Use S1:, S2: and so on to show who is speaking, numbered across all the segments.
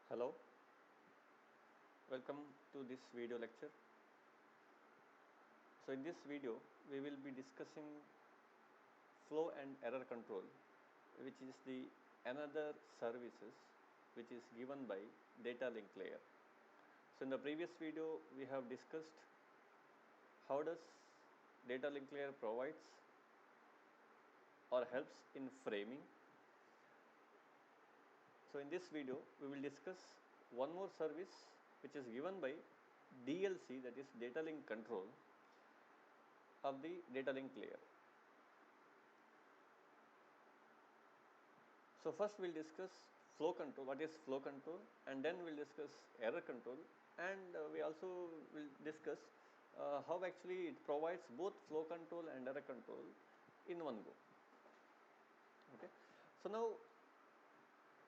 S1: Hello, welcome to this video lecture. So in this video we will be discussing flow and error control, which is the another services which is given by data link layer. So in the previous video we have discussed how does data link layer provides or helps in framing. So in this video we will discuss one more service which is given by DLC, that is data link control of the data link layer. So first we'll discuss flow control, what is flow control, and then we'll discuss error control, and we also will discuss how actually it provides both flow control and error control in one go. Okay. So now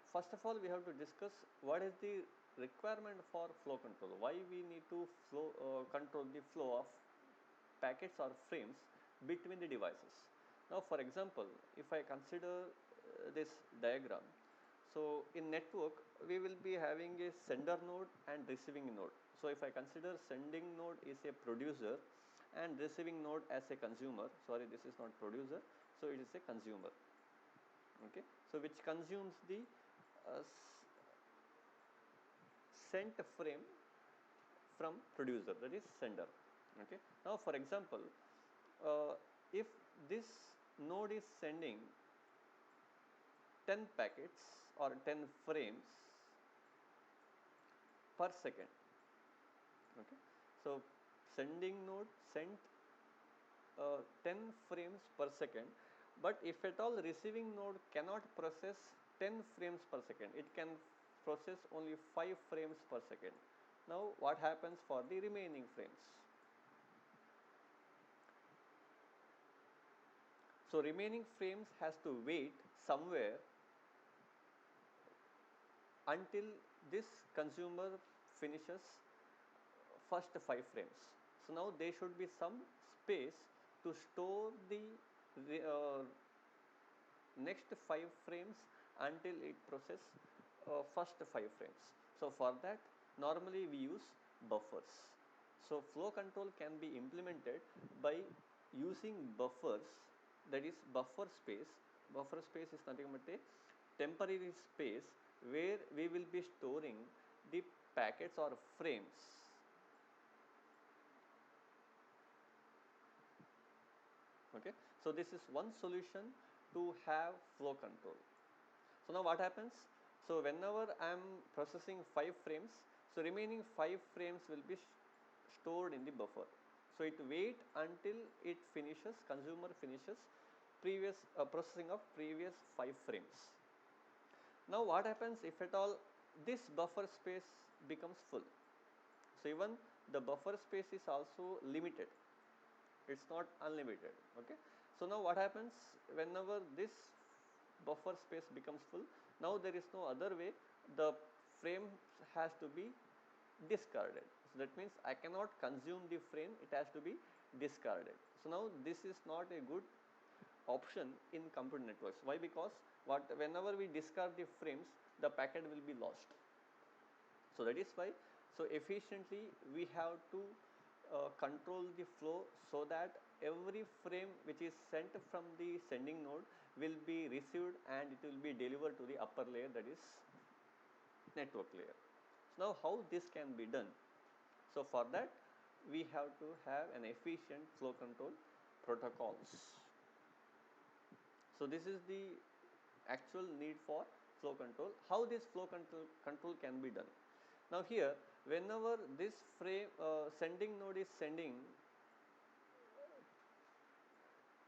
S1: first of all we have to discuss what is the requirement for flow control, why we need to control the flow of packets or frames between the devices. Now for example, if I consider this diagram, so in network we will be having a sender node and receiving node. So if I consider sending node is a producer and receiving node as a consumer, sorry, this is not producer, so it is a consumer. Okay, so which consumes the uh, sent frame from producer, that is sender. Okay, now for example, if this node is sending 10 packets or 10 frames per second. Okay, so sending node sent 10 frames per second, but if at all receiving node cannot process 10 frames per second, it can process only 5 frames per second. Now what happens for the remaining frames? So remaining frames has to wait somewhere until this consumer finishes first 5 frames. So now there should be some space to store the uh, next 5 frames until it process first 5 frames. So for that normally we use buffers. So flow control can be implemented by using buffers, that is buffer space. Buffer space is nothing but a temporary space where we will be storing the packets or frames. Okay, so this is one solution to have flow control. So now what happens? So whenever I am processing 5 frames, so remaining 5 frames will be stored in the buffer. So it wait until it finishes, consumer finishes previous processing of previous 5 frames. Now what happens if at all this buffer space becomes full? So even the buffer space is also limited, it's not unlimited. Okay, so now what happens whenever this buffer space becomes full, now there is no other way, the frame has to be discarded. So that means I cannot consume the frame, it has to be discarded. So now this is not a good option in computer networks. Why? Because whenever we discard the frames, the packet will be lost. So that is why, so efficiently we have to control the flow so that every frame which is sent from the sending node will be received and it will be delivered to the upper layer, that is network layer. So now how this can be done? So for that we have to have an efficient flow control protocols. So this is the actual need for flow control. How this flow control can be done? Now here, whenever this frame sending node is sending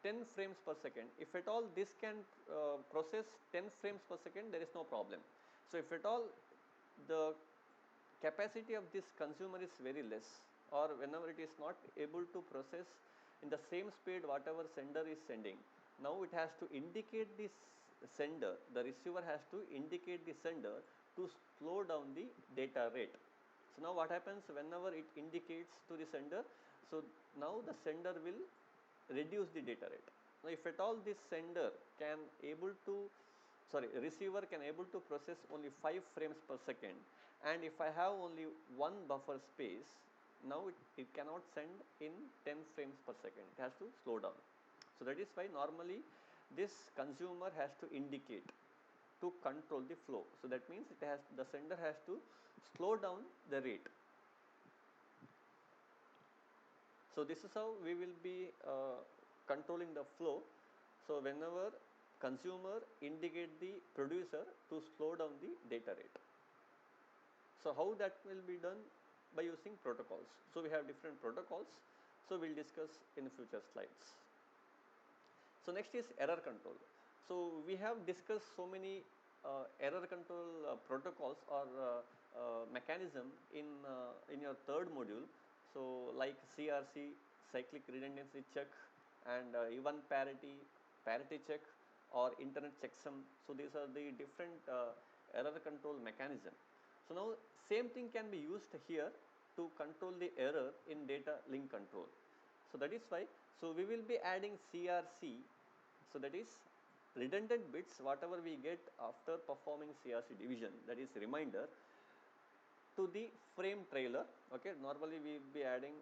S1: 10 frames per second, if at all this can process 10 frames per second, there is no problem. So if at all the capacity of this consumer is very less, or whenever it is not able to process in the same speed whatever sender is sending, now it has to indicate this sender, the receiver has to indicate the sender to slow down the data rate. So now what happens whenever it indicates to the sender, so now the sender will reduce the data rate. Now if at all this sender can able to receiver can able to process only 5 frames per second, and if I have only one buffer space, now it cannot send in 10 frames per second, it has to slow down. So that is why normally this consumer has to indicate to control the flow. So that means the sender has to slow down the rate. So this is how we will be controlling the flow. So whenever consumer indicate the producer to slow down the data rate. So how that will be done? By using protocols. So we have different protocols. So we'll discuss in future slides. So next is error control. So we have discussed so many error control protocols or mechanism in your third module. So like CRC, cyclic redundancy check, and even parity check, or internet checksum. So these are the different error control mechanism. So now same thing can be used here to control the error in data link control. So that is why, so we will be adding CRC, so that is redundant bits whatever we get after performing CRC division, that is reminder, to the frame trailer. Okay, normally we will be adding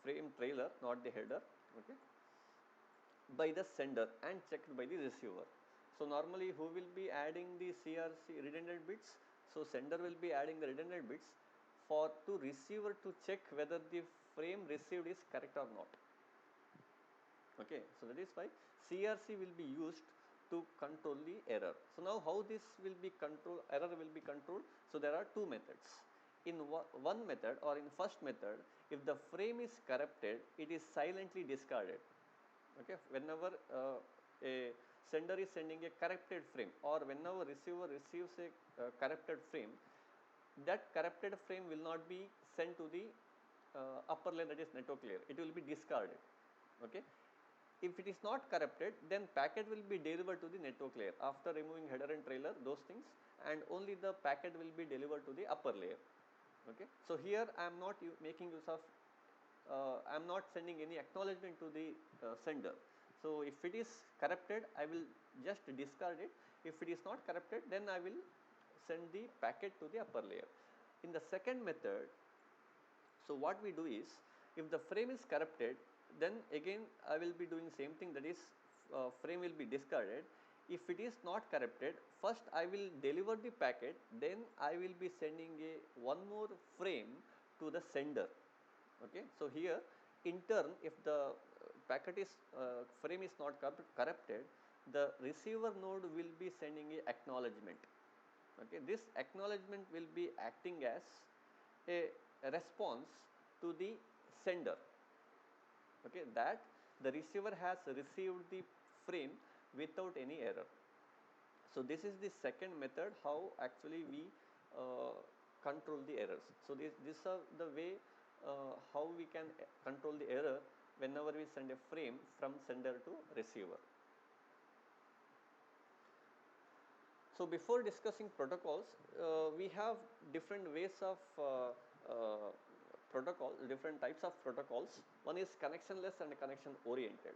S1: frame trailer, not the header, okay, by the sender and checked by the receiver. So normally who will be adding the CRC redundant bits? So sender will be adding the redundant bits for to receiver to check whether the frame received is correct or not. Okay, so that is why CRC will be used to control the error. So now how this will be controlled, error will be controlled? So there are two methods. In one method, or in first method, if the frame is corrupted, it is silently discarded. Okay, whenever a sender is sending a corrupted frame, or whenever receiver receives a corrupted frame, that corrupted frame will not be sent to the upper layer, that is network layer, it will be discarded. Okay, if it is not corrupted, then packet will be delivered to the network layer after removing header and trailer, those things, and only the packet will be delivered to the upper layer. Okay, so here I am not making use of I am not sending any acknowledgement to the sender. So if it is corrupted, I will just discard it. If it is not corrupted, then I will send the packet to the upper layer. In the second method, so what we do is, if the frame is corrupted, then again I will be doing same thing, that is frame will be discarded. If it is not corrupted, first I will deliver the packet, then I will be sending one more frame to the sender. Okay, so here in turn, if the packet is frame is not corrupted, the receiver node will be sending a acknowledgement. Okay, this acknowledgement will be acting as a response to the sender. Okay, that the receiver has received the frame without any error. So this is the second method how actually we control the errors. So these are the way how we can control the error whenever we send a frame from sender to receiver. So before discussing protocols, we have different ways of different types of protocols. One is connectionless and connection oriented.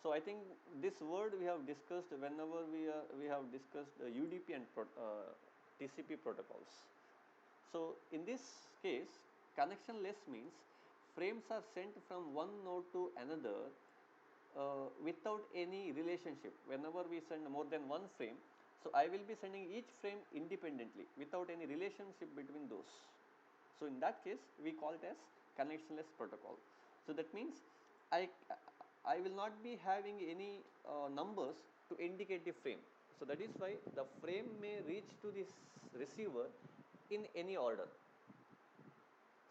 S1: So I think this word we have discussed whenever we have discussed UDP and TCP protocols. So in this case, connectionless means frames are sent from one node to another without any relationship. Whenever we send more than one frame, so I will be sending each frame independently without any relationship between those. So in that case, we call it as connectionless protocol. So that means I will not be having any numbers to indicate the frame. So that is why the frame may reach to this receiver in any order.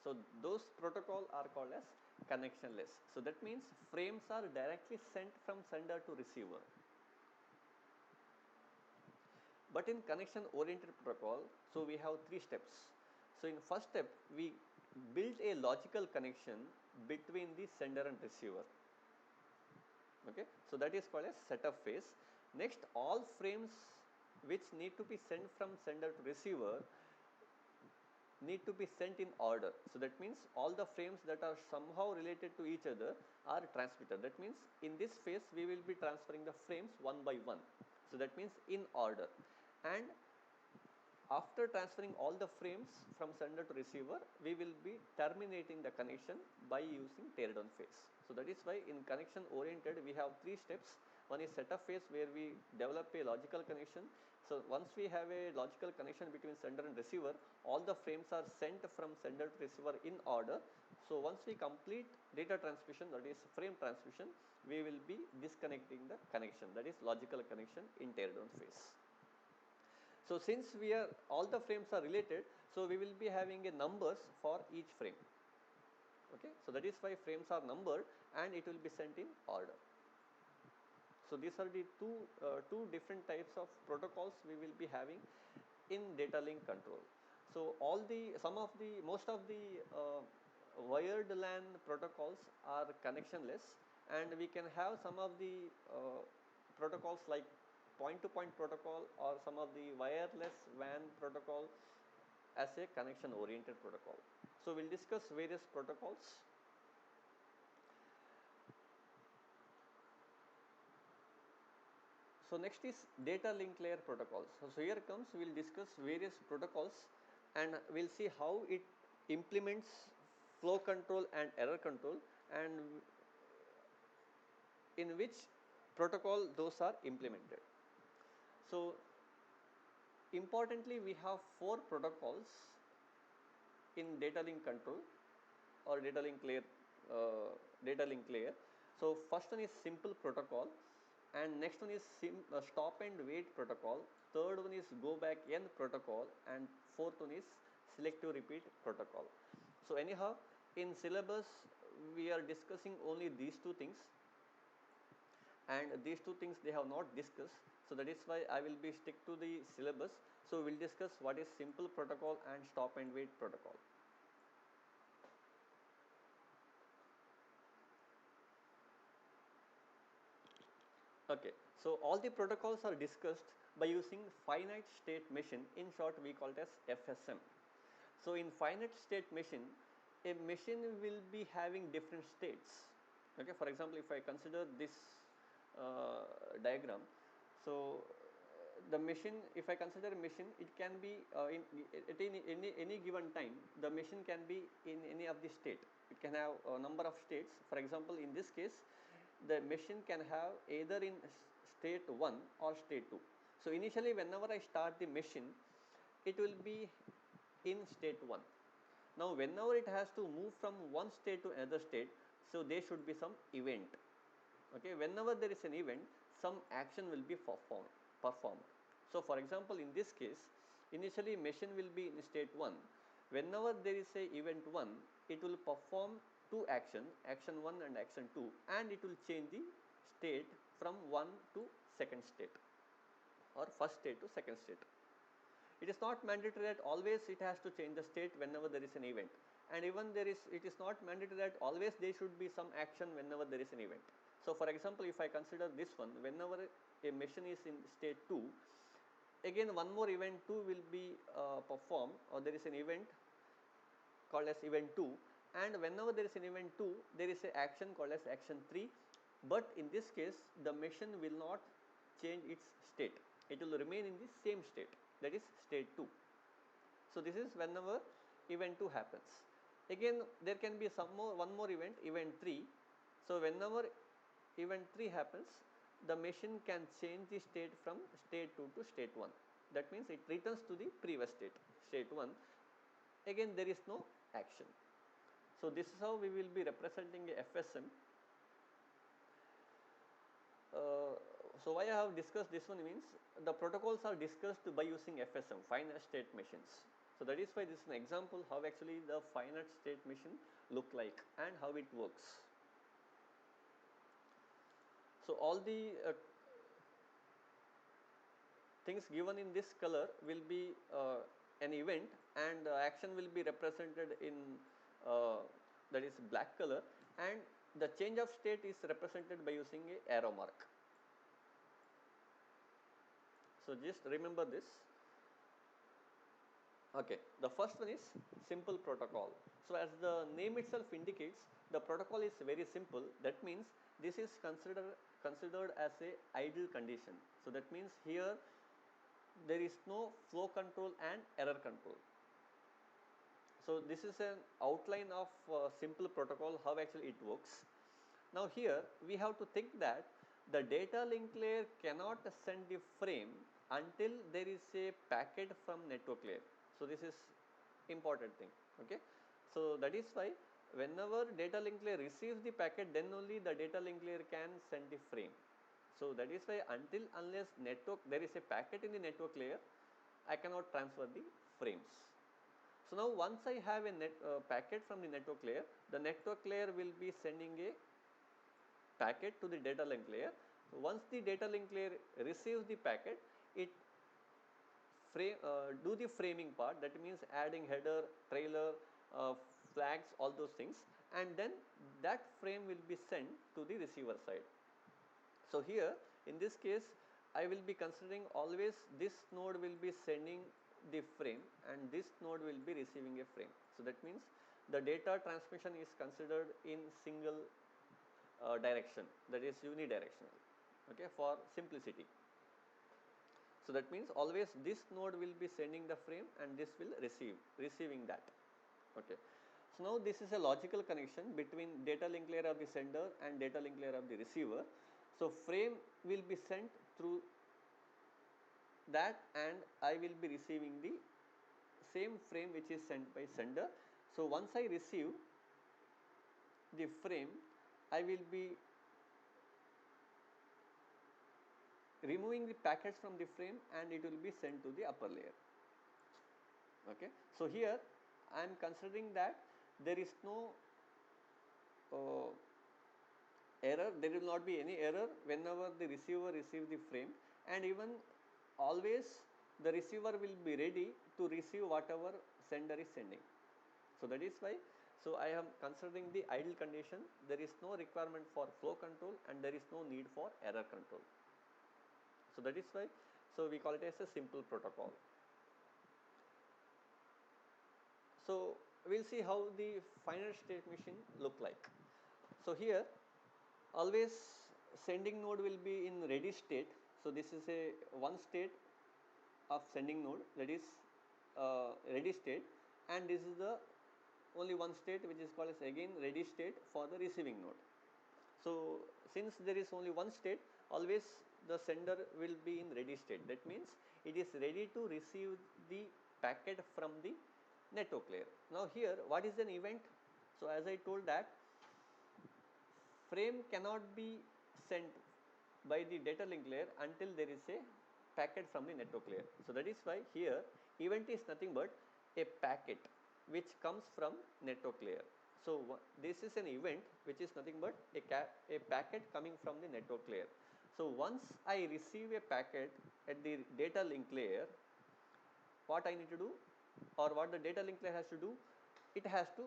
S1: So those protocol are called as connectionless. So that means frames are directly sent from sender to receiver. But in connection oriented protocol, so we have three steps. So in first step, we build a logical connection between the sender and receiver. Okay, so that is called as setup phase. Next, all frames which need to be sent from sender to receiver need to be sent in order. So that means all the frames that are somehow related to each other are transmitted. That means in this phase we will be transferring the frames one by one. So that means in order. And after transferring all the frames from sender to receiver, we will be terminating the connection by using teardown phase. So that is why in connection oriented we have 3 steps. One is setup phase, where we develop a logical connection. So once we have a logical connection between sender and receiver, all the frames are sent from sender to receiver in order. So once we complete data transmission, that is frame transmission, we will be disconnecting the connection, that is logical connection in teardown phase. So since we are all the frames are related, so we will be having a numbers for each frame. Okay, so that is why frames are numbered and it will be sent in order. So these are the two different types of protocols we will be having in data link control. So most of the wired LAN protocols are connectionless, and we can have some of the protocols like point-to-point protocol or some of the wireless WAN protocol as a connection oriented protocol. So we'll discuss various protocols. So next is data link layer protocols. So here comes, we'll discuss various protocols and we'll see how it implements flow control and error control, and in which protocol those are implemented. So importantly, we have 4 protocols in data link control or data link layer. So first one is simple protocol, and next one is stop and wait protocol, third one is go back n protocol, and fourth one is selective repeat protocol. So anyhow, in syllabus we are discussing only these 2 things, and these 2 things they have not discussed. So that is why I will be stick to the syllabus. So we'll discuss what is simple protocol and stop and wait protocol. Okay, so all the protocols are discussed by using finite state machine. In short, we call it as FSM. So in finite state machine, a machine will be having different states. Okay, for example, if I consider this diagram, so the machine, if I consider a machine, it can be at any given time, the machine can be in any of the state. It can have a number of states. For example, in this case, the machine can have either in state 1 or state 2. So initially, whenever I start the machine, it will be in state 1. Now whenever it has to move from one state to another state, so there should be some event. Okay, whenever there is an event, some action will be performed. So for example, in this case, initially machine will be in state 1. Whenever there is a event 1, it will perform 2 actions, action 1 and action 2, and it will change the state from 1 to second state, or first state to second state. It is not mandatory that always it has to change the state whenever there is an event, and even it is not mandatory that always there should be some action whenever there is an event. So for example, if I consider this one, whenever a machine is in state 2, again one more event 2 will be performed, or there is an event called as event 2, and whenever there is an event 2, there is an action called as action 3, but in this case the machine will not change its state. It will remain in the same state, that is state 2. So this is whenever event 2 happens. Again there can be one more event, event 3. So whenever event 3 happens, the machine can change the state from state 2 to state 1. That means it returns to the previous state, state 1. Again there is no action. So this is how we will be representing a FSM. So why I have discussed this one means the protocols are discussed by using FSM, finite state machines. So that is why this is an example how actually the finite state machine look like and how it works. So all the things given in this color will be an event, and action will be represented in that is black color, and the change of state is represented by using a arrow mark. So just remember this. Okay, the first one is simple protocol. So as the name itself indicates, the protocol is very simple. That means this is considered as a idle condition. So So that means here there is no flow control and error control. So this is an outline of simple protocol, how actually it works. Now here we have to think that the data link layer cannot send the frame until there is a packet from network layer. So this is important thing. Okay. So that is why whenever data link layer receives the packet, then only the data link layer can send the frame. So that is why unless there is a packet in the network layer, I cannot transfer the frames. So now once I have a packet from the network layer will be sending a packet to the data link layer. So once the data link layer receives the packet, it do the framing part, that means adding header, trailer, flags, all those things, and then that frame will be sent to the receiver side. So here in this case I will be considering always this node will be sending the frame and this node will be receiving a frame. So that means the data transmission is considered in single direction, that is unidirectional, okay, for simplicity. So that means always this node will be sending the frame and this will receiving that. Okay. So now this is a logical connection between data link layer of the sender and data link layer of the receiver. So frame will be sent through that and I will be receiving the same frame which is sent by sender. So once I receive the frame, I will be removing the packets from the frame and it will be sent to the upper layer. Okay. So here I am considering that there is no error, there will not be any error whenever the receiver receives the frame, and even always the receiver will be ready to receive whatever sender is sending. So that is why, so I am considering the idle condition, there is no requirement for flow control and there is no need for error control. So that is why, so we call it as a simple protocol. So we will see how the final state machine look like. So here always sending node will be in ready state. So this is a one state of sending node, that is ready state, and this is the only one state which is called as again ready state for the receiving node. So since there is only one state, always the sender will be in ready state. That means it is ready to receive the packet from the network layer. Now here what is an event? So as I told that frame cannot be sent by the data link layer until there is a packet from the network layer. So that is why here event is nothing but a packet which comes from network layer. So this is an event which is nothing but a packet coming from the network layer. So once I receive a packet at the data link layer, what I need to do, or what the data link layer has to do, it has to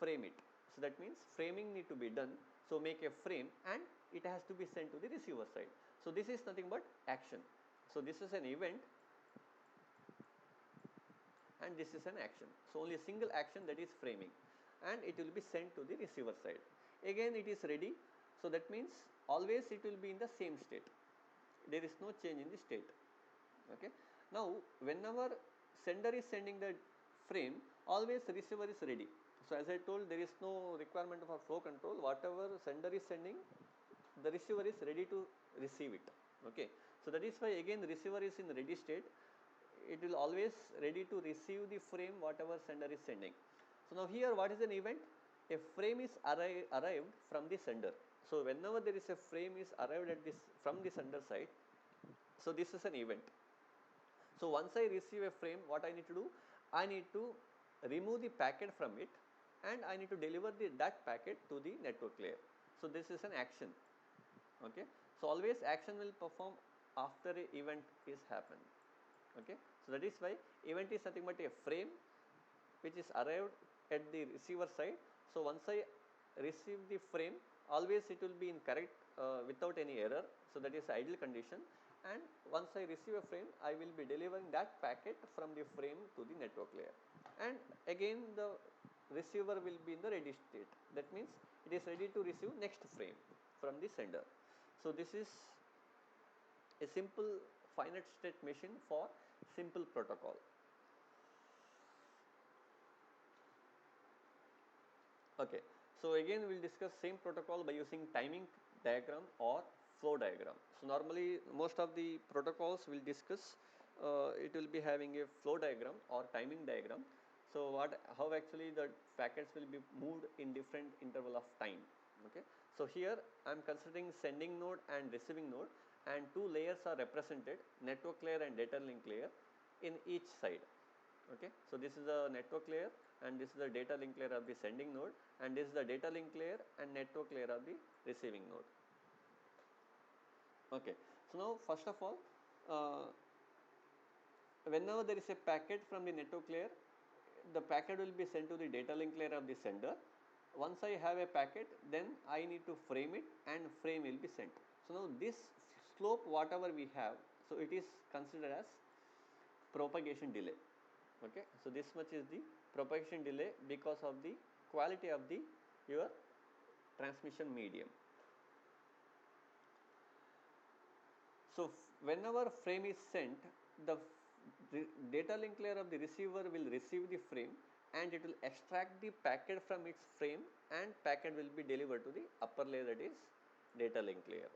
S1: frame it. So that means framing need to be done. So make a frame and it has to be sent to the receiver side. So this is nothing but action. So this is an event and this is an action. So only a single action, that is framing, and it will be sent to the receiver side. Again it is ready. So that means always it will be in the same state. There is no change in the state. Okay. Now whenever sender is sending the frame, always receiver is ready. So as I told, there is no requirement for flow control. Whatever sender is sending, the receiver is ready to receive it. Okay. So that is why again the receiver is in ready state. It will always ready to receive the frame whatever sender is sending. So now here what is an event? A frame is arrived from the sender. So whenever there is a frame is arrived at this from the sender side, so this is an event. So once I receive a frame, what I need to do? I need to remove the packet from it and I need to deliver that packet to the network layer. So this is an action. Okay. So always action will perform after an event is happened. Okay. So that is why event is nothing but a frame which is arrived at the receiver side. So once I receive the frame, always it will be in correct without any error. So that is ideal condition. And once I receive a frame, I will be delivering that packet from the frame to the network layer. And again the receiver will be in the ready state. That means it is ready to receive next frame from the sender. So this is a simple finite state machine for simple protocol. Okay, so again we will discuss same protocol by using timing diagram or flow diagram. So normally most of the protocols will discuss, it will be having a flow diagram or timing diagram. So how actually the packets will be moved in different interval of time. Okay, so here I am considering sending node and receiving node, and two layers are represented, network layer and data link layer in each side. Okay, so this is a network layer and this is the data link layer of the sending node, and this is the data link layer and network layer of the receiving node. Okay, so now first of all, whenever there is a packet from the network layer, the packet will be sent to the data link layer of the sender. Once I have a packet, then I need to frame it and frame will be sent. So now this slope whatever we have, so it is considered as propagation delay. Okay, so this much is the propagation delay because of the quality of the your transmission medium. So whenever frame is sent, the data link layer of the receiver will receive the frame and it will extract the packet from its frame, and packet will be delivered to the upper layer, that is data link layer.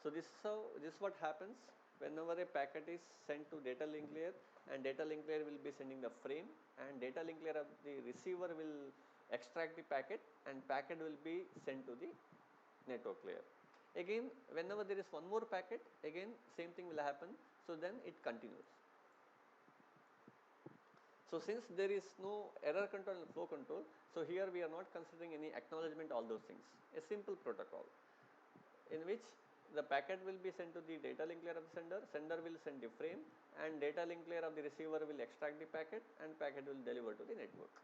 S1: So this is what happens whenever a packet is sent to data link layer, and data link layer will be sending the frame, and data link layer of the receiver will extract the packet, and packet will be sent to the network layer. Again, whenever there is one more packet, again same thing will happen. So then it continues. So since there is no error control and flow control, so here we are not considering any acknowledgement, all those things. A simple protocol in which the packet will be sent to the data link layer of the sender will send the frame, and data link layer of the receiver will extract the packet, and packet will deliver to the network.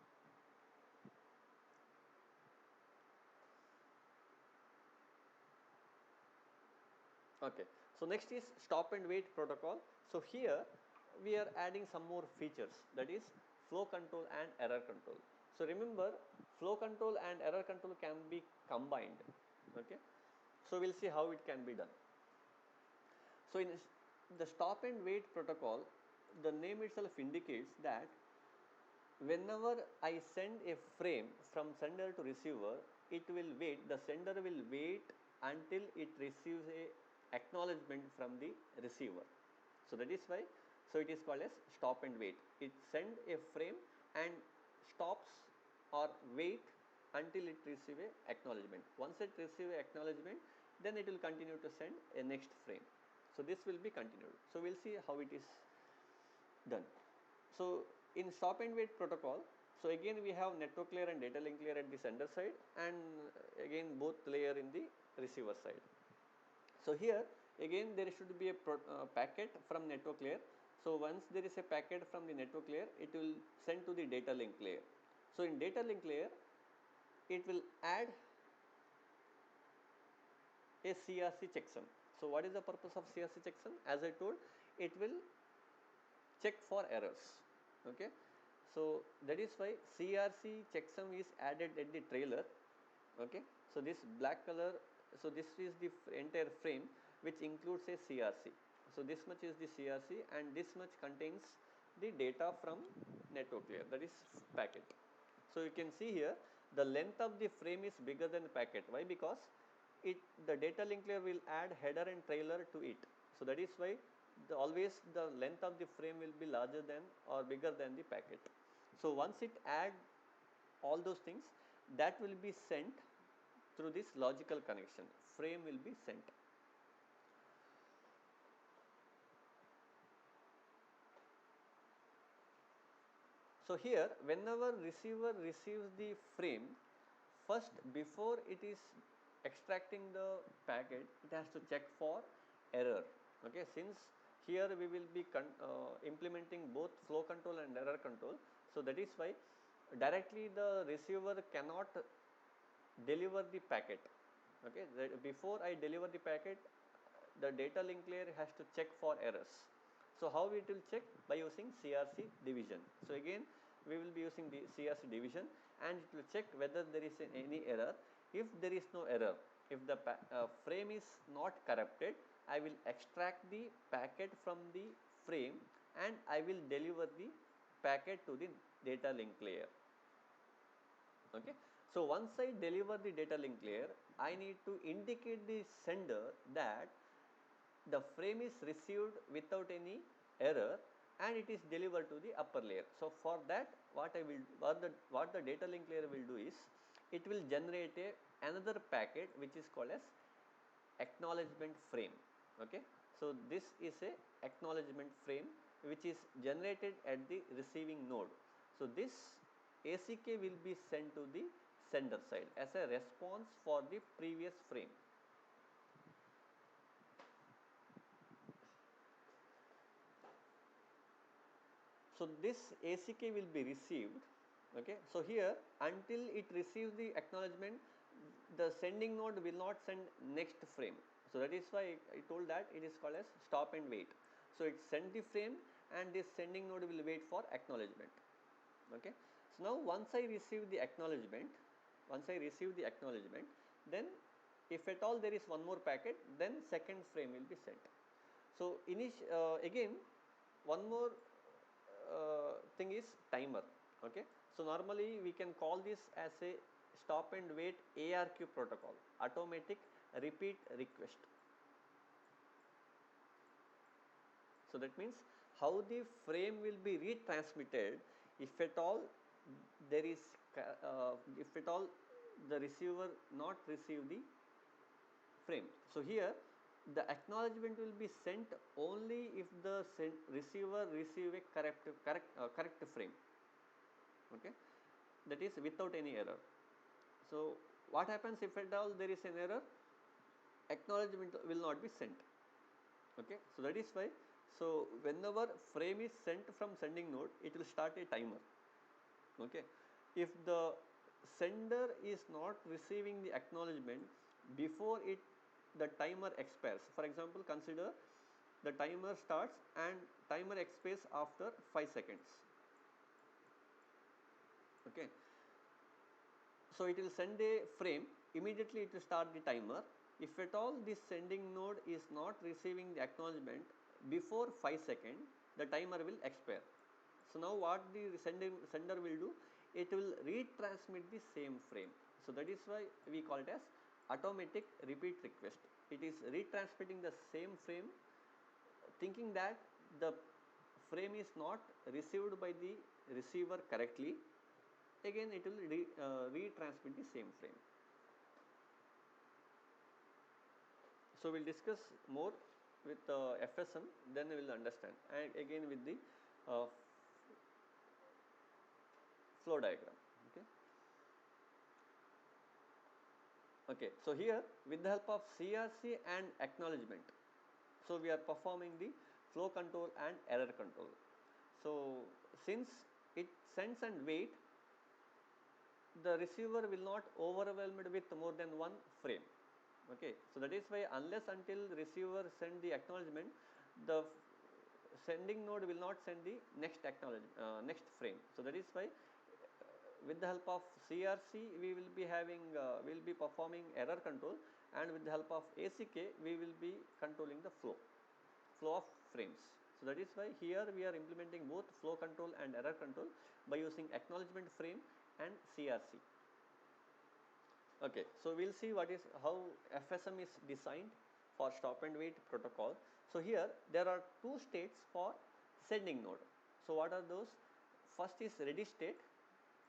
S1: Okay, so next is stop and wait protocol. So here we are adding some more features, that is flow control and error control. So remember, flow control and error control can be combined. Okay, so we'll see how it can be done. So in the stop and wait protocol, the name itself indicates that whenever I send a frame from sender to receiver, it will wait, the sender will wait until it receives a acknowledgement from the receiver. So that is why, so it is called as stop and wait. It send a frame and stops or wait until it receive a acknowledgement. Once it receive a acknowledgement, then it will continue to send a next frame. So this will be continued. So we'll see how it is done. So in stop and wait protocol, so again we have network layer and data link layer at the sender side, and again both layer in the receiver side. So here again there should be a packet from network layer. So once there is a packet from the network layer, it will send to the data link layer. So in data link layer, it will add a CRC checksum. So what is the purpose of CRC checksum? As I told, it will check for errors. Okay, so that is why CRC checksum is added at the trailer. Okay, so this black color, so this is the entire frame which includes a CRC. So this much is the CRC, and this much contains the data from network layer, that is packet. So you can see here the length of the frame is bigger than the packet. Why? Because the data link layer will add header and trailer to it. So that is why always the length of the frame will be larger than or bigger than the packet. So once it add all those things, that will be sent through this logical connection. Frame will be sent. So here whenever receiver receives the frame, first before it is extracting the packet, it has to check for error. Okay, since here we will be implementing both flow control and error control, so that is why directly the receiver cannot deliver the packet. Okay, before I deliver the packet, the data link layer has to check for errors. So how it will check? By using CRC division. So again we will be using the CRC division, and it will check whether there is any error. If there is no error, if the frame is not corrupted, I will extract the packet from the frame and I will deliver the packet to the data link layer. Okay. So once I deliver the data link layer, I need to indicate the sender that the frame is received without any error and it is delivered to the upper layer. So for that, what the data link layer will do is, it will generate another packet which is called as acknowledgement frame. Okay. So this is a acknowledgement frame which is generated at the receiving node. So this ACK will be sent to the sender side as a response for the previous frame. So this ACK will be received. Okay. So here, until it receives the acknowledgement, the sending node will not send next frame. So that is why I told that it is called as stop and wait. So it send the frame and this sending node will wait for acknowledgement. Okay. So now once I receive the acknowledgement, then if at all there is one more packet, then second frame will be sent. So again, one more thing is timer. Okay. So normally we can call this as a stop and wait ARQ protocol, automatic repeat request. So that means how the frame will be retransmitted if at all there is if at all the receiver not receive the frame. So here the acknowledgement will be sent only if the receiver receive a correct frame. Okay. That is without any error. So what happens if at all there is an error? Acknowledgement will not be sent. Okay. So that is why, so whenever frame is sent from sending node, it will start a timer. Okay. If the sender is not receiving the acknowledgement before the timer expires, for example, consider the timer starts and timer expires after 5 seconds. Okay. So it will send a frame, immediately it will start the timer. If at all this sending node is not receiving the acknowledgement before 5 seconds, the timer will expire. So now what the sender will do, it will retransmit the same frame. So that is why we call it as automatic repeat request. It is retransmitting the same frame, thinking that the frame is not received by the receiver correctly. Again it will retransmit the same frame. So we'll discuss more with FSM, then we will understand, and again with the flow diagram. Okay. Okay. So here with the help of CRC and acknowledgement, so we are performing the flow control and error control. So since it sends and wait, the receiver will not overwhelmed with more than one frame. Okay. So that is why unless until receiver send the acknowledgement, the sending node will not send the next frame. So that is why with the help of CRC we will be performing error control, and with the help of ACK we will be controlling the flow of frames. So that is why here we are implementing both flow control and error control by using acknowledgement frame and CRC. Okay. So we'll see how FSM is designed for stop and wait protocol. So here there are two states for sending node. So what are those? First is ready state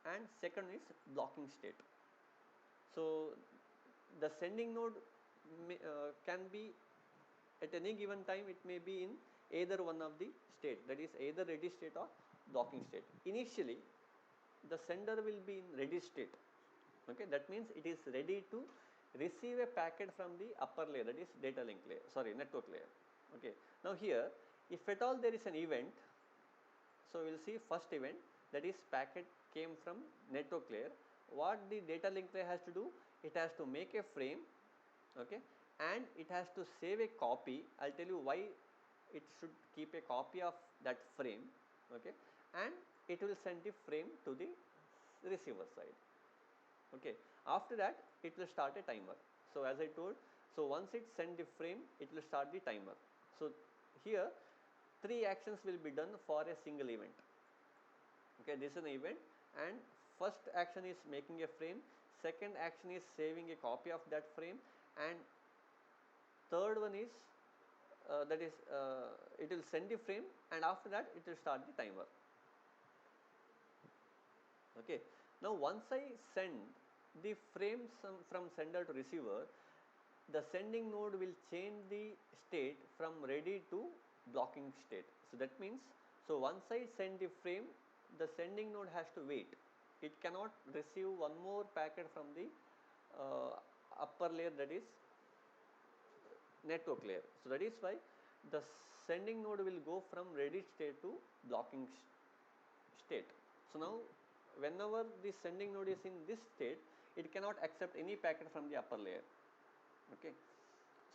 S1: and second is blocking state. So the sending node can be at any given time, it may be in either one of the state, that is either ready state or blocking state. Initially the sender will be in ready state. Okay. That means it is ready to receive a packet from the upper layer, that is data link layer, network layer. Okay. Now here if at all there is an event, so we will see first event, that is packet came from network layer. What the data link layer has to do? It has to make a frame. Okay. And it has to save a copy. I'll tell you why it should keep a copy of that frame. Okay. And it will send the frame to the receiver side. Okay. After that it will start a timer. So as I told, So once it send the frame, it will start the timer. So here 3 actions will be done for a single event. Okay, this is an event, and first action is making a frame, second action is saving a copy of that frame, and third one is it will send the frame, and after that it will start the timer. Okay, now once I send the frames from sender to receiver, the sending node will change the state from ready to blocking state. So that means, so once I send the frame, the sending node has to wait. It cannot receive one more packet from the upper layer, that is network layer. So that is why the sending node will go from ready state to blocking state. So now whenever the sending node is in this state, it cannot accept any packet from the upper layer. Okay,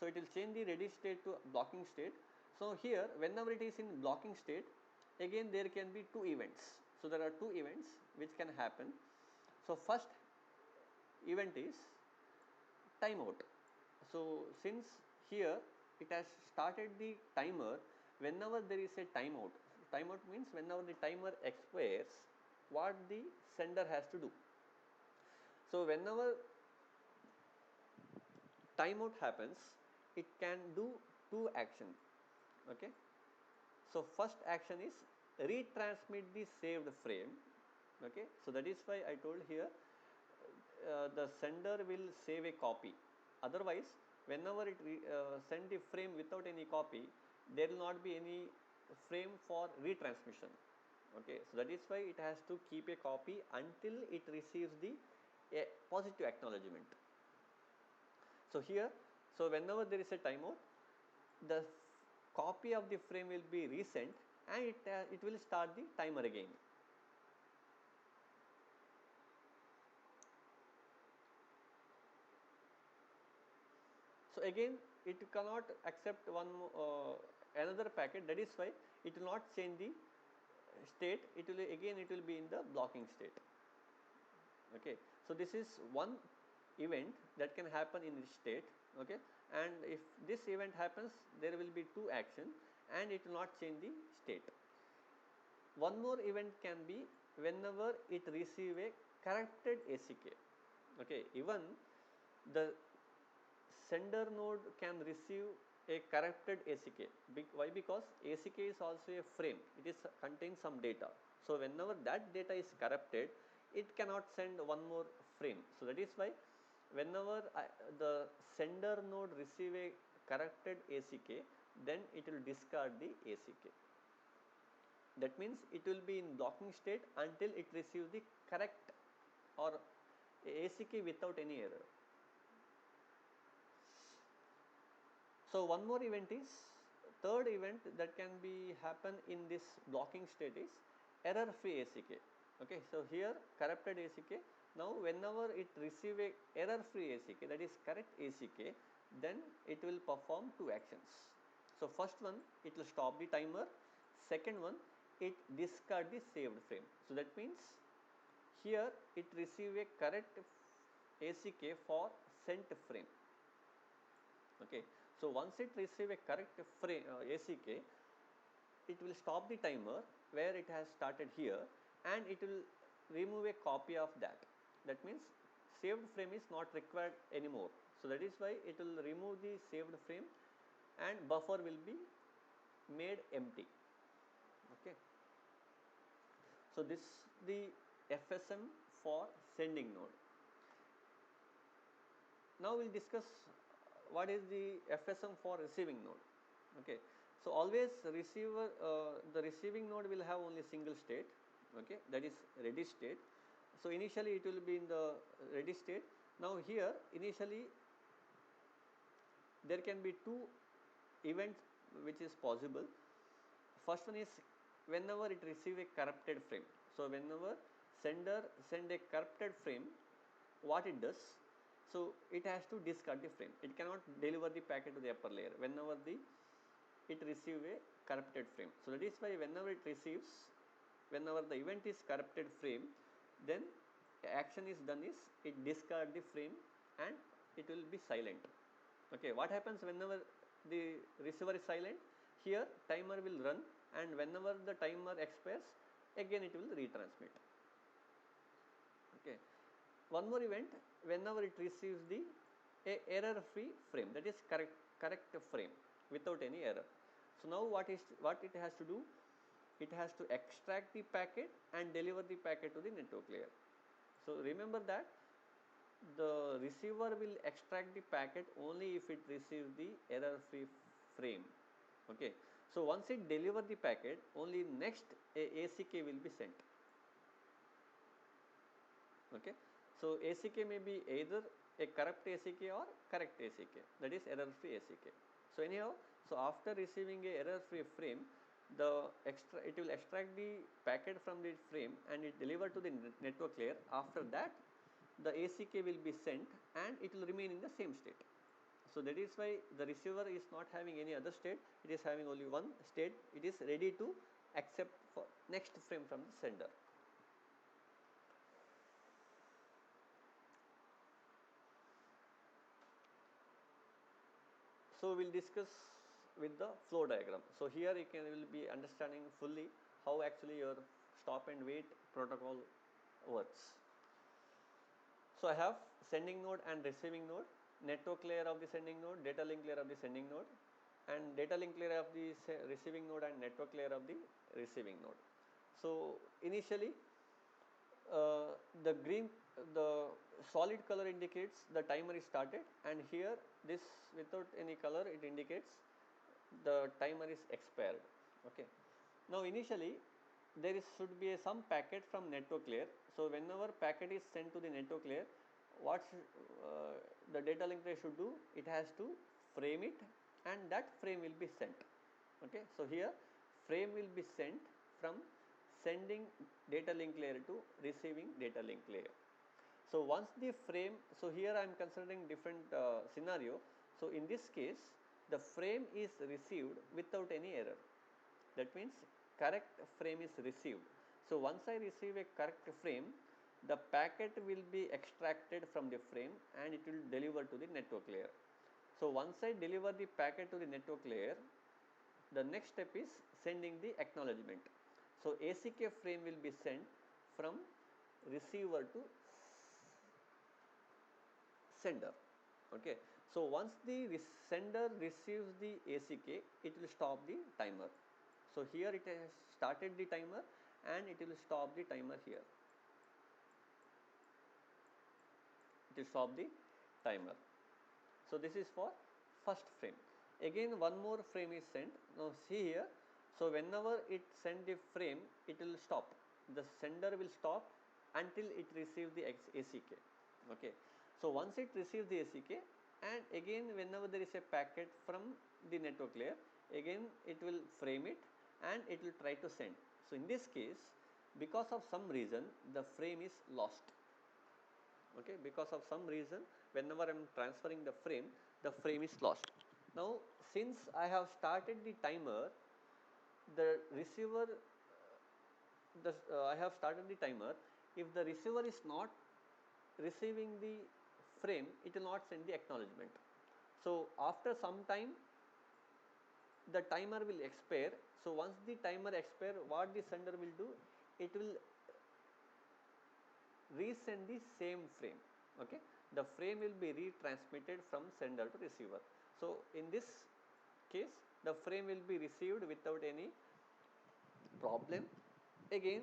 S1: so it will change the ready state to blocking state. So here whenever it is in blocking state, again there can be 2 events. So there are 2 events which can happen. So first event is timeout. So since here it has started the timer, whenever there is a timeout, timeout means whenever the timer expires, what the sender has to do. So whenever timeout happens, it can do 2 action. Okay, so first action is retransmit the saved frame. Okay, so that is why I told here the sender will save a copy. Otherwise, whenever it send the frame without any copy, there will not be any frame for retransmission. Okay, so that is why it has to keep a copy until it receives the positive acknowledgement. So here, so whenever there is a timeout, the copy of the frame will be resent, and it will start the timer again. So again it cannot accept another packet, that is why it will not change the state, it will be in the blocking state. Okay, so this is one event that can happen in this state. Okay, and if this event happens, there will be 2 action and it will not change the state. One more event can be whenever it receive a corrupted ACK. Okay, even the sender node can receive a corrupted ACK. Why? Because ACK is also a frame. It is contains some data. So whenever that data is corrupted, it cannot send one more frame. So that is why whenever the sender node receive a corrupted ACK, then it will discard the ACK. That means it will be in blocking state until it receives the correct or ACK without any error. So one more event is, third event that can be happen in this blocking state is error free ACK. Okay, so here corrupted ACK. Now whenever it receive a error free ACK, that is correct ACK, then it will perform 2 actions. So first one, it will stop the timer. Second one, it discard the saved frame. So that means here it receive a correct ACK for sent frame. Okay, so once it receive a correct frame ACK, it will stop the timer where it has started here, and it will remove a copy of that. That means saved frame is not required anymore. So that is why it will remove the saved frame and buffer will be made empty. Okay, so this is the FSM for sending node. Now we'll discuss what is the FSM for receiving node. Okay, so always the receiving node will have only single state. Okay, that is ready state. So initially it will be in the ready state. Now here initially there can be 2 events which is possible. First one is whenever it receive a corrupted frame. So whenever sender send a corrupted frame, what it does, so it has to discard the frame. It cannot deliver the packet to the upper layer whenever it receive a corrupted frame. So that is why whenever the event is corrupted frame, then action is done is it discard the frame and it will be silent. Okay, what happens whenever the receiver is silent? Here timer will run, and whenever the timer expires, again it will retransmit. Okay, one more event, whenever it receives the error free frame, that is correct frame without any error. So now what it has to do? It has to extract the packet and deliver the packet to the network layer. So remember that the receiver will extract the packet only if it receives the error free frame. Okay, so once it deliver the packet, only next ACK will be sent. Okay, so ACK may be either a corrupt ACK or correct ACK, that is error free ACK. So anyhow, so after receiving a error free frame, it will extract the packet from the frame and it deliver to the network layer. After that, the ACK will be sent and it will remain in the same state. So that is why the receiver is not having any other state, it is having only one state. It is ready to accept for next frame from the sender. So we will discuss with the flow diagram. So here you will be understanding fully how actually your stop and wait protocol works. So I have sending node and receiving node, network layer of the sending node, data link layer of the sending node, and data link layer of the receiving node and network layer of the receiving node. So initially the solid color indicates the timer is started, and here this without any color it indicates the timer is expired. Okay, now initially there should be some packet from network layer. So whenever packet is sent to the network layer, what the data link layer should do? It has to frame it, and that frame will be sent. Okay, so here frame will be sent from sending data link layer to receiving data link layer. So once the frame, so here I am considering different scenario. So in this case, the frame is received without any error. That means correct frame is received. So once I receive a correct frame, the packet will be extracted from the frame and it will deliver to the network layer. So once I deliver the packet to the network layer, the next step is sending the acknowledgement. So ACK frame will be sent from receiver to sender. Okay, so once the sender receives the ACK, it will stop the timer. So here it has started the timer and it will stop the timer here. It will stop the timer. So this is for first frame. Again one more frame is sent. Now see here. So whenever it send the frame, it will stop. The sender will stop until it receives the ACK. Okay. So once it receives the ACK, and again whenever there is a packet from the network layer, again it will frame it and it will try to send. So in this case, because of some reason, the frame is lost. Okay, because of some reason, whenever I am transferring the frame is lost. Now since I have started the timer, the receiver I have started the timer. If the receiver is not receiving the frame, it will not send the acknowledgement. So after some time, the timer will expire. So once the timer expire, what the sender will do? It will resend the same frame. Okay, the frame will be retransmitted from sender to receiver. So in this case, the frame will be received without any problem. Again,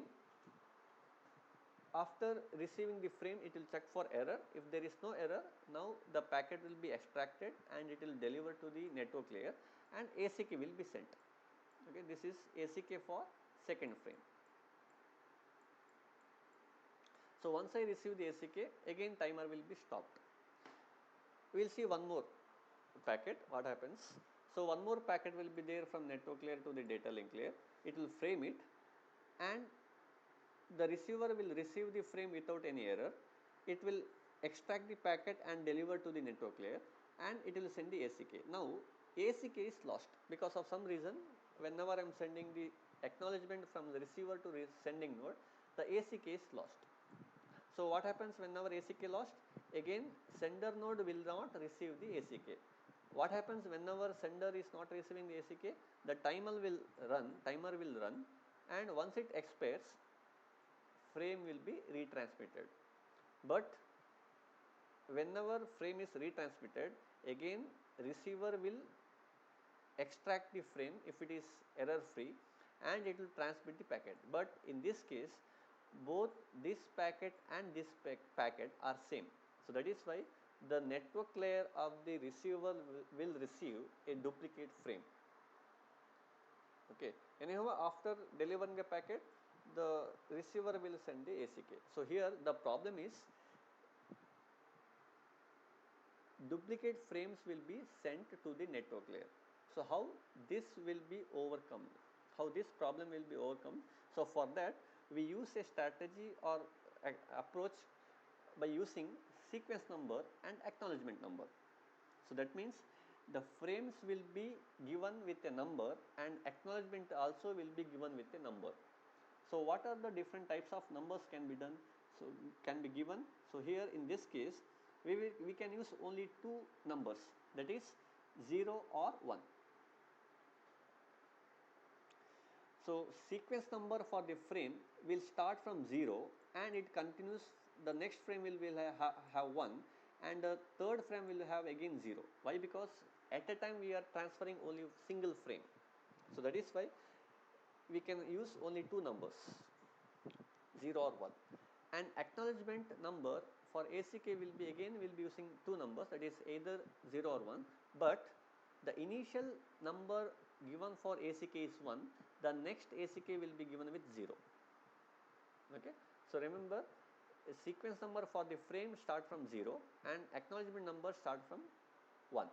S1: after receiving the frame, it will check for error. If there is no error, now the packet will be extracted and it will deliver to the network layer and ACK will be sent. Okay, this is ACK for second frame. So once I receive the ACK, again timer will be stopped. We will see one more packet, what happens. So one more packet will be there from network layer to the data link layer. It will frame it and the receiver will receive the frame without any error. It will extract the packet and deliver to the network layer and it will send the ACK. Now ACK is lost because of some reason. Whenever I am sending the acknowledgement from the receiver to sending node, the ACK is lost. So what happens whenever ACK lost? Again sender node will not receive the ACK. what happens whenever sender is not receiving the ACK? The timer will run, and once it expires, frame will be retransmitted. But whenever frame is retransmitted, again receiver will extract the frame if it is error free, and it will transmit the packet. But in this case, both this packet and this packet are same. So that is why the network layer of the receiver will receive a duplicate frame. Okay. Anyhow, after delivering a packet, the receiver will send the ACK. So here the problem is duplicate frames will be sent to the network layer. So how this will be overcome? How this problem will be overcome? So for that, we use a strategy or approach by using sequence number and acknowledgement number. So that means the frames will be given with a number and acknowledgement also will be given with a number. So what are the different types of numbers can be done? So can be given. So here in this case, we can use only two numbers, that is 0 or 1. So sequence number for the frame will start from 0 and it continues. The next frame will have 1 and the third frame will have again 0. Why? Because at a time we are transferring only single frame. So that is why we can use only two numbers, 0 or 1. And acknowledgement number for ACK will be using two numbers, that is either 0 or 1, but the initial number given for ACK is 1, the next ACK will be given with 0. Okay. So remember, a sequence number for the frame start from 0 and acknowledgement number start from 1.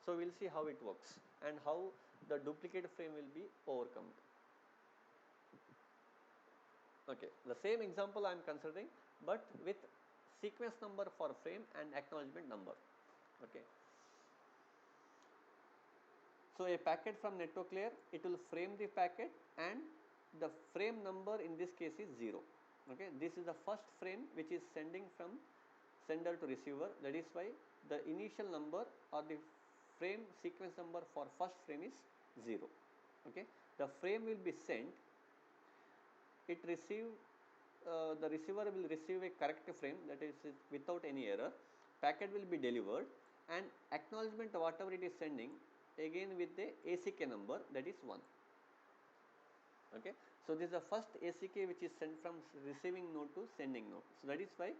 S1: So we will see how it works and how the duplicate frame will be overcome. Okay, the same example I am considering, but with sequence number for frame and acknowledgement number. Okay. So a packet from network layer, it will frame the packet and the frame number in this case is 0. Okay, this is the first frame which is sending from sender to receiver. That is why the initial number or the frame sequence number for first frame is 0. Okay, the frame will be sent. It the receiver will receive a correct frame, that is without any error. Packet will be delivered and acknowledgement whatever it is sending again with the ACK number, that is 1. Okay. So this is the first ACK which is sent from receiving node to sending node. So that is why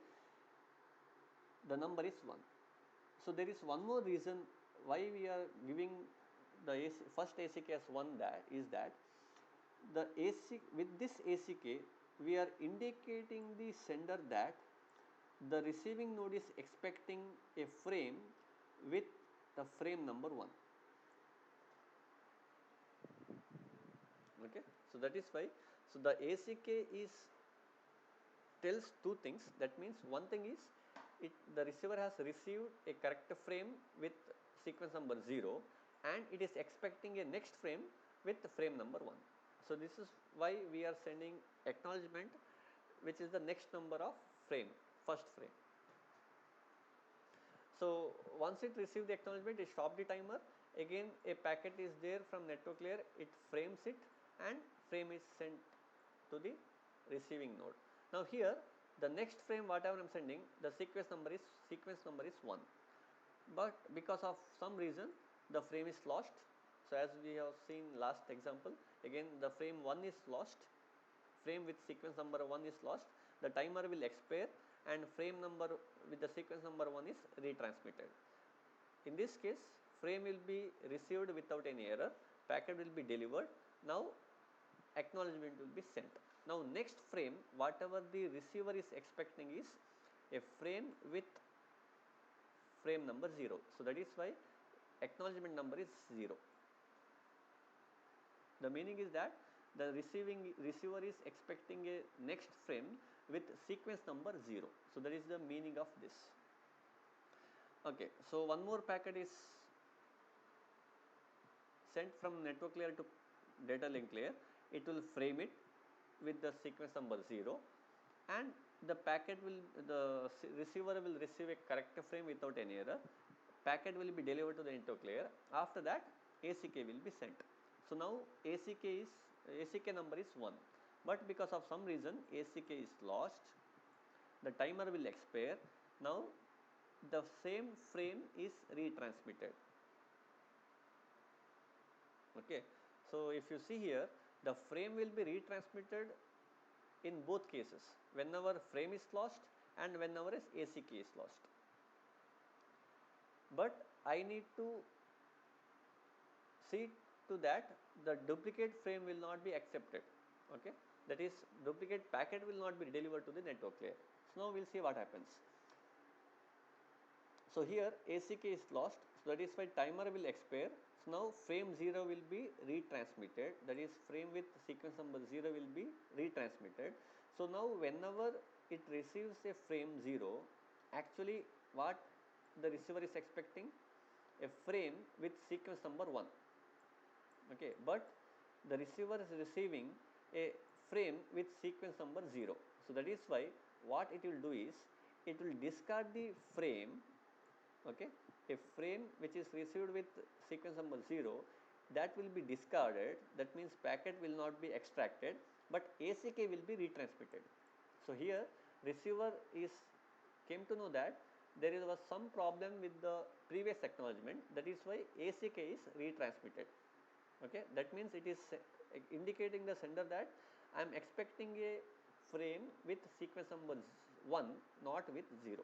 S1: the number is 1. So there is one more reason why we are giving the first ACK as 1, that is that the with this ACK we are indicating the sender that the receiving node is expecting a frame with the frame number 1. Okay. So that is why, so the ACK is tells two things. That means one thing is the receiver has received a correct frame with sequence number 0 and it is expecting a next frame with frame number 1. So this is why we are sending acknowledgement, which is the next number of frame, first frame. So once it receives the acknowledgement, it stops the timer. Again a packet is there from network layer, it frames it and frame is sent to the receiving node. Now here the next frame whatever I am sending, the sequence number is 1, but because of some reason the frame is lost. So as we have seen last example, again the frame 1 is lost, frame with sequence number 1 is lost, the timer will expire and frame number with the sequence number 1 is retransmitted. In this case, frame will be received without any error, packet will be delivered, now acknowledgement will be sent. Now next frame whatever the receiver is expecting is a frame with frame number 0. So that is why acknowledgement number is 0. The meaning is that the receiver is expecting a next frame with sequence number 0. So that is the meaning of this. Okay, so one more packet is sent from network layer to data link layer. It will frame it with the sequence number 0 and the receiver will receive a correct frame without any error. packet will be delivered to the network layer. After that, ACK will be sent. So now ACK number is 1, but because of some reason ACK is lost, the timer will expire. Now the same frame is retransmitted. Okay, so if you see here, the frame will be retransmitted in both cases, whenever frame is lost and whenever ACK is lost. But I need to see to that the duplicate frame will not be accepted. Okay, that is, duplicate packet will not be delivered to the network layer. So now we'll see what happens. So here ACK is lost, so that is why timer will expire. So now frame 0 will be retransmitted, that is frame with sequence number 0 will be retransmitted. So now whenever it receives a frame 0, actually what the receiver is expecting? A frame with sequence number 1. Okay, but the receiver is receiving a frame with sequence number 0. So that is why what it will do is, it will discard the frame. Okay, a frame which is received with sequence number 0, that will be discarded. That means packet will not be extracted, but ACK will be retransmitted. So here receiver came to know that there was some problem with the previous acknowledgement, that is why ACK is retransmitted. Okay, that means it is indicating the sender that I am expecting a frame with sequence number 1, not with 0.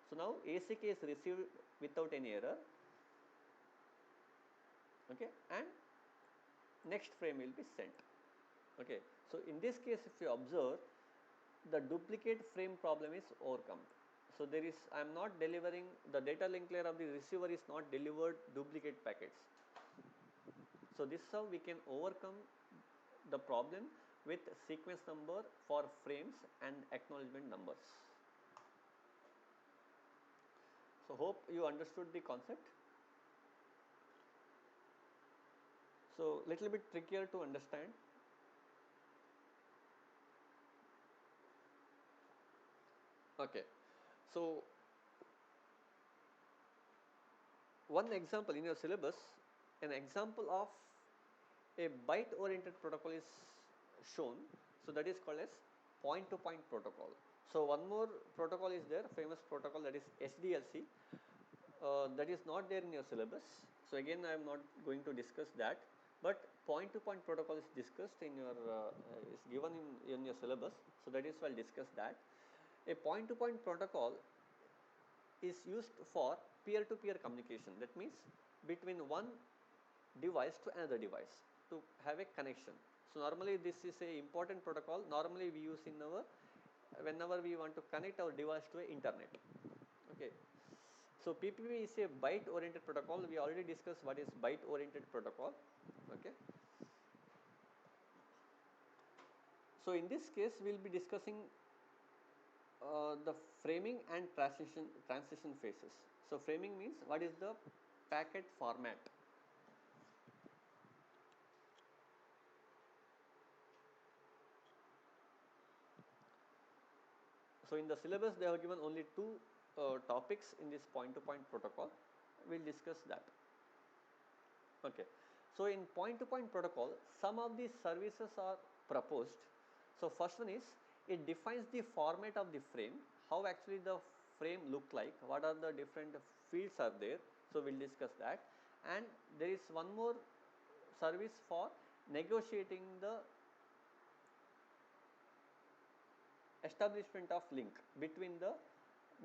S1: So now ACK is received without any error. Okay, and next frame will be sent. Okay, so in this case, if you observe, the duplicate frame problem is overcome. So there is, I am not delivering, the data link layer of the receiver is not delivered duplicate packets. So this is how we can overcome the problem with sequence number for frames and acknowledgement numbers. So hope you understood the concept. So little bit trickier to understand. Okay, so one example in your syllabus, an example of a byte oriented protocol is shown. So that is called as point to point protocol. So one more protocol is there, famous protocol, that is SDLC. That is not there in your syllabus. So again, I am not going to discuss that, but point to point protocol is discussed in your is given in your syllabus. So that is why I'll discuss that. A point to point protocol is used for peer to peer communication. That means between one device to another device to have a connection. So normally this is a important protocol. Normally we use in our, whenever we want to connect our device to a internet. Okay, so PPP is a byte oriented protocol. We already discussed what is byte oriented protocol. Okay, so in this case we will be discussing the framing and transition phases. So framing means what is the packet format. So in the syllabus they have given only two topics in this point to point protocol. We will discuss that. Okay, so in point to point protocol, some of these services are proposed. So first one is, it defines the format of the frame, how actually the frame look like, what are the different fields are there. So we will discuss that. And there is one more service for negotiating the establishment of link between the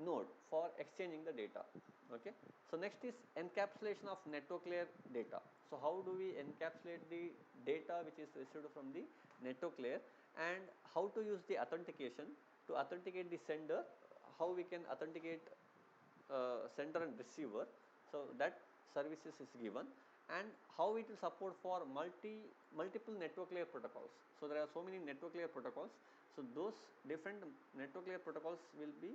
S1: node for exchanging the data. Okay, so next is encapsulation of network layer data. So how do we encapsulate the data which is received from the network layer, and how to use the authentication to authenticate the sender, how we can authenticate sender and receiver. So that services is given, and how it will support for multiple network layer protocols. So there are so many network layer protocols. So those different network layer protocols will be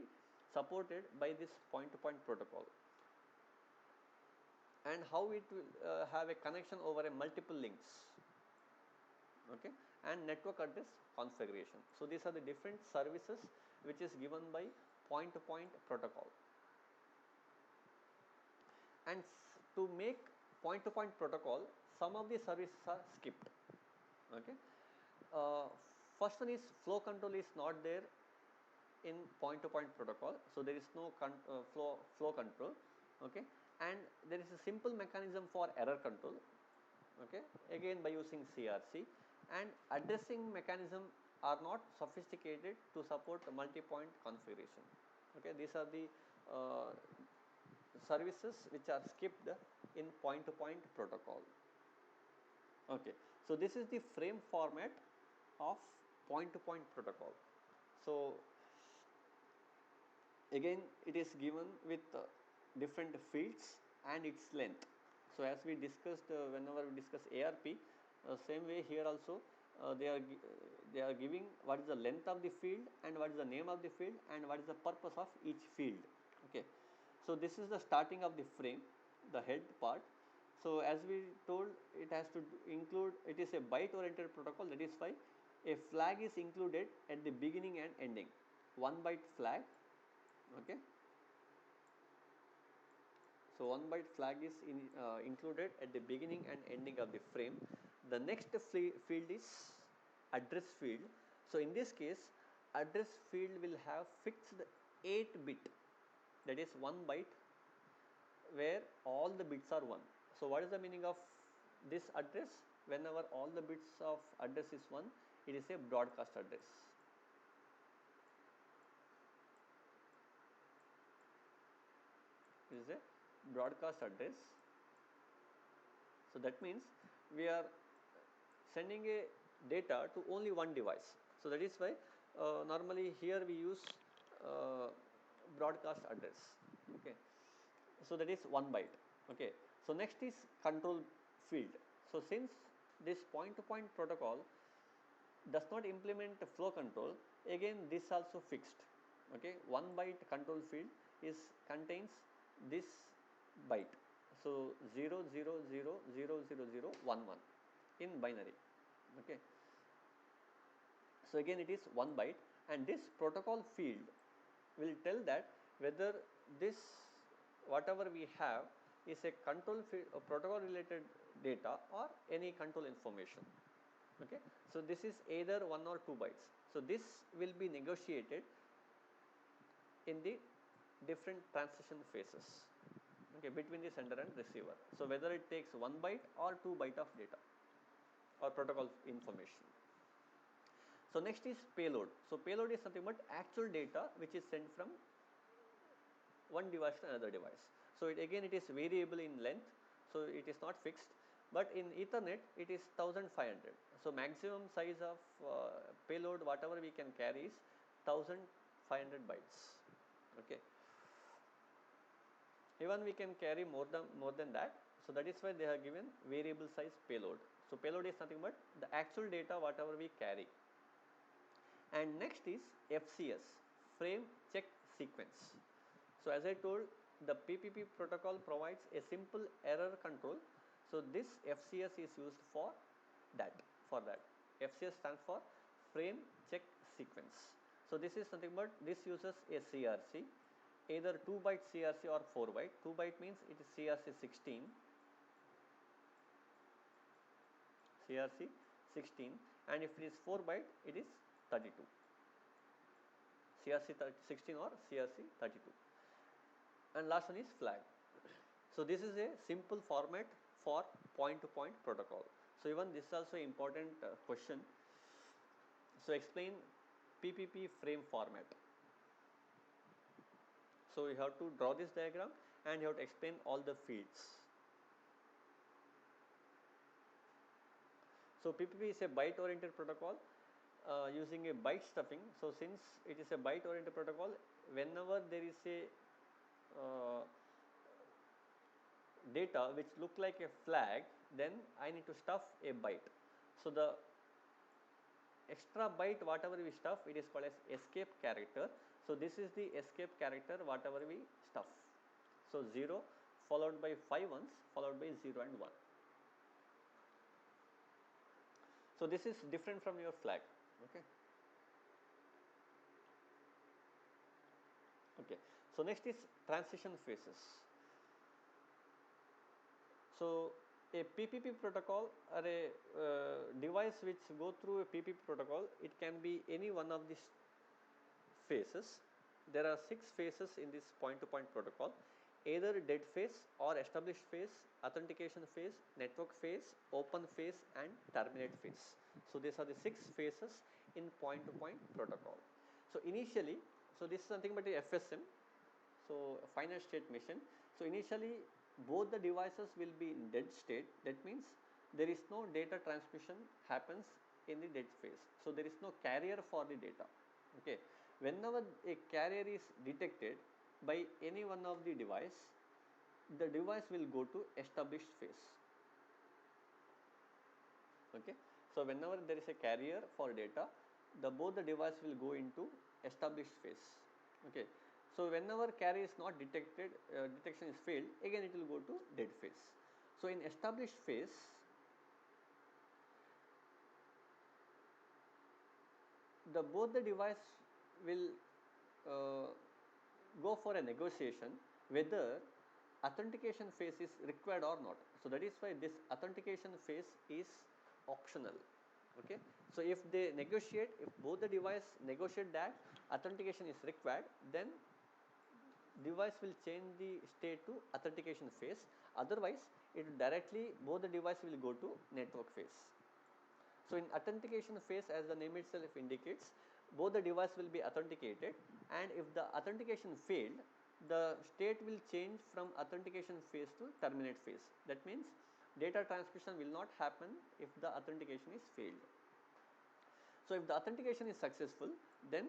S1: supported by this point to point protocol, and how it will have a connection over a multiple links. Okay, and network address configuration. So these are the different services which is given by point to point protocol. and to make point to point protocol, some of the services are skipped. Okay. uh, First one is flow control is not there in point to point protocol, so there is no flow control. Okay. And there is a simple mechanism for error control, okay, again by using CRC, and addressing mechanism are not sophisticated to support multi-point configuration. Okay, these are the uh, services which are skipped in point-to-point protocol. Okay, so this is the frame format of point-to-point protocol. So again it is given with different fields and its length. So as we discussed whenever we discuss ARP, same way here also they are giving what is the length of the field and what is the name of the field and what is the purpose of each field. Okay, so this is the starting of the frame, the head part. So as we told, it has to include, it is a byte oriented protocol, that is why a flag is included at the beginning and ending, 1 byte flag. Okay, so 1 byte flag is included at the beginning and ending of the frame. The next field is address field. So in this case, address field will have fixed 8 bit, that is 1 byte, where all the bits are 1. So what is the meaning of this address? Whenever all the bits of address is 1, it is a broadcast address. It is a broadcast address. So that means we are sending a data to only one device. So that is why normally here we use uh, broadcast address. Okay, so that is 1 byte. Okay, so next is control field. So since this point to point protocol does not implement flow control, again this also fixed. Okay, 1 byte control field is contains this byte, so 000000011 in binary. Okay, so again it is 1 byte, and this protocol field will tell that whether this whatever we have is a control field, a protocol related data or any control information. Okay, so this is either 1 or 2 bytes. So this will be negotiated in the different transition phases, okay, between the sender and receiver. So whether it takes 1 byte or 2 byte of data or protocol information. So next is payload. So payload is something but actual data which is sent from one device to another device. So it is variable in length, so it is not fixed. But in Ethernet it is 1500. So maximum size of payload whatever we can carry is 1500 bytes. Okay. Even we can carry more than that. So that is why they have given variable size payload. So payload is nothing but the actual data whatever we carry. And next is FCS, frame check sequence. So as I told, the PPP protocol provides a simple error control. So this FCS is used for that. FCS stands for frame check sequence. So this is nothing but this uses a CRC, either 2 byte CRC or 4 byte. 2 byte means it is CRC 16. CRC 16, and if it is 4 byte it is 32. CRC 16 or CRC 32. And last one is flag. So this is a simple format for point to point protocol. So even this is also important question. So explain PPP frame format. So you have to draw this diagram and you have to explain all the fields. So PPP is a byte oriented protocol using a byte stuffing. So since it is a byte oriented protocol, whenever there is a data which look like a flag, then I need to stuff a byte. So the extra byte whatever we stuff, it is called as escape character. So this is the escape character whatever we stuff. So 0 followed by 5 ones followed by 0 and 1. So this is different from your flag. Okay. Okay. So next is transition phases. So a PPP protocol or a device which go through a PPP protocol, it can be any one of these phases. There are 6 phases in this point-to-point protocol, either dead phase or established phase, authentication phase, network phase, open phase and terminate phase. So these are the 6 phases in point-to-point protocol. So initially, so this is nothing but a FSM, so finite state machine. So initially both the devices will be in dead state. That means there is no data transmission happens in the dead phase. So there is no carrier for the data. Okay. Whenever a carrier is detected by any one of the device will go to established phase. Okay. So whenever there is a carrier for data, both the device will go into established phase. Okay. So whenever carrier is not detected, detection is failed, again it will go to dead phase. So in established phase, both the device will go for a negotiation whether authentication phase is required or not. So that is why this authentication phase is optional. Okay. So if they negotiate, if both the device negotiate that authentication is required, then device will change the state to authentication phase. Otherwise, it directly both the device will go to network phase. So in authentication phase, as the name itself indicates, both the device will be authenticated, and if the authentication failed, the state will change from authentication phase to terminate phase. That means data transmission will not happen if the authentication is failed. So if the authentication is successful, then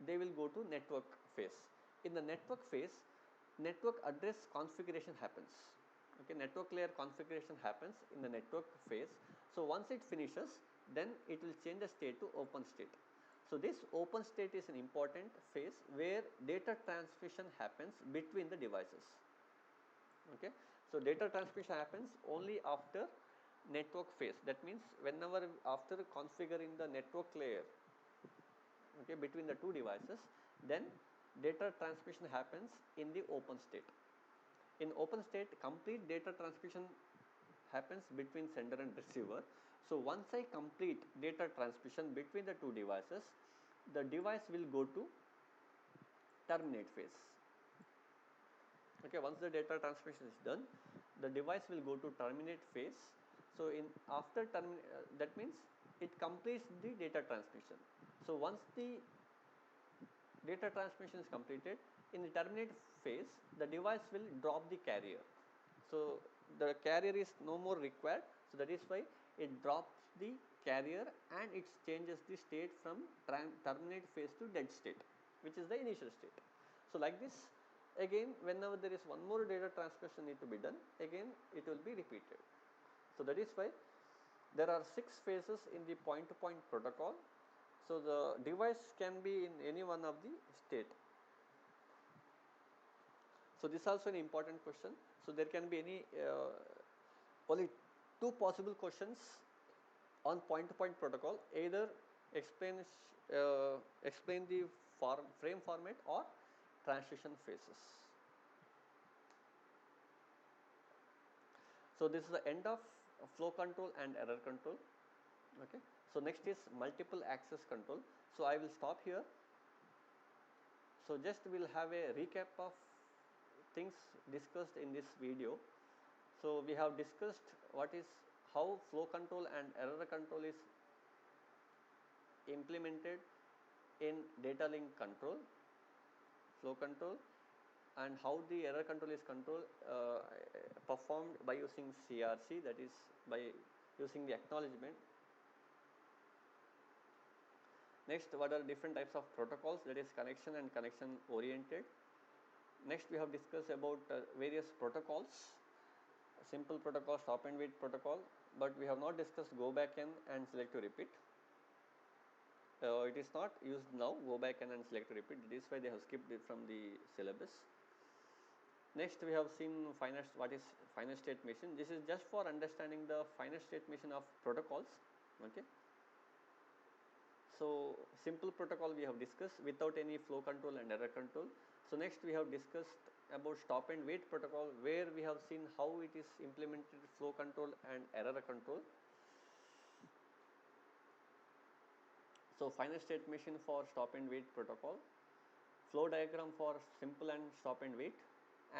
S1: they will go to network phase. In the network phase, network address configuration happens. Okay, network layer configuration happens in the network phase. So once it finishes, then it will change the state to open state. So this open state is an important phase where data transmission happens between the devices. Okay, so data transmission happens only after network phase. That means whenever after configuring the network layer, okay, between the two devices, then data transmission happens in the open state. In open state, complete data transmission happens between sender and receiver. So once I complete data transmission between the two devices, the device will go to terminate phase. Okay, once the data transmission is done, the device will go to terminate phase. So in after that means it completes the data transmission. So once the data transmission is completed, in the terminate phase, the device will drop the carrier. So the carrier is no more required. So that is why it drops the carrier and it changes the state from terminate phase to dead state, which is the initial state. So like this, again whenever there is one more data transmission need to be done, again it will be repeated. So that is why there are 6 phases in the point-to-point protocol. So the device can be in any one of the state. So this is also an important question. So there can be any only 2 possible questions on point-to-point protocol. Either explain the frame format or transition phases. So this is the end of flow control and error control. Okay. So next is multiple access control. So I will stop here. So just we'll have a recap of things discussed in this video. So we have discussed how flow control and error control is implemented in data link control, flow control, and how the error control is performed by using CRC, that is by using the acknowledgement. Next, what are different types of protocols, that is connection and connection oriented. Next, we have discussed about various protocols, simple protocol, stop and wait protocol, but we have not discussed go back N and select to repeat. It is not used now, go back N and select to repeat. That is why they have skipped it from the syllabus. Next, we have seen what is finite state machine. This is just for understanding the finite state machine of protocols. Okay. So simple protocol we have discussed without any flow control and error control. So next we have discussed about stop and wait protocol, where we have seen how it is implemented flow control and error control. So final state machine for stop and wait protocol, flow diagram for simple and stop and wait,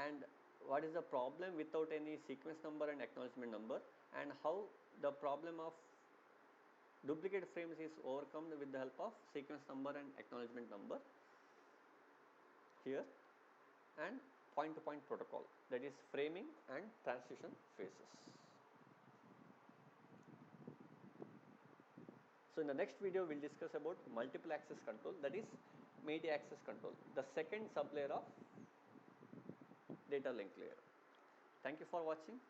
S1: and what is the problem without any sequence number and acknowledgement number, and how the problem of duplicate frames is overcome with the help of sequence number and acknowledgement number here, and point to point protocol, that is framing and transition phases. So in the next video we will discuss about multiple access control, that is media access control, the second sublayer of data link layer. Thank you for watching.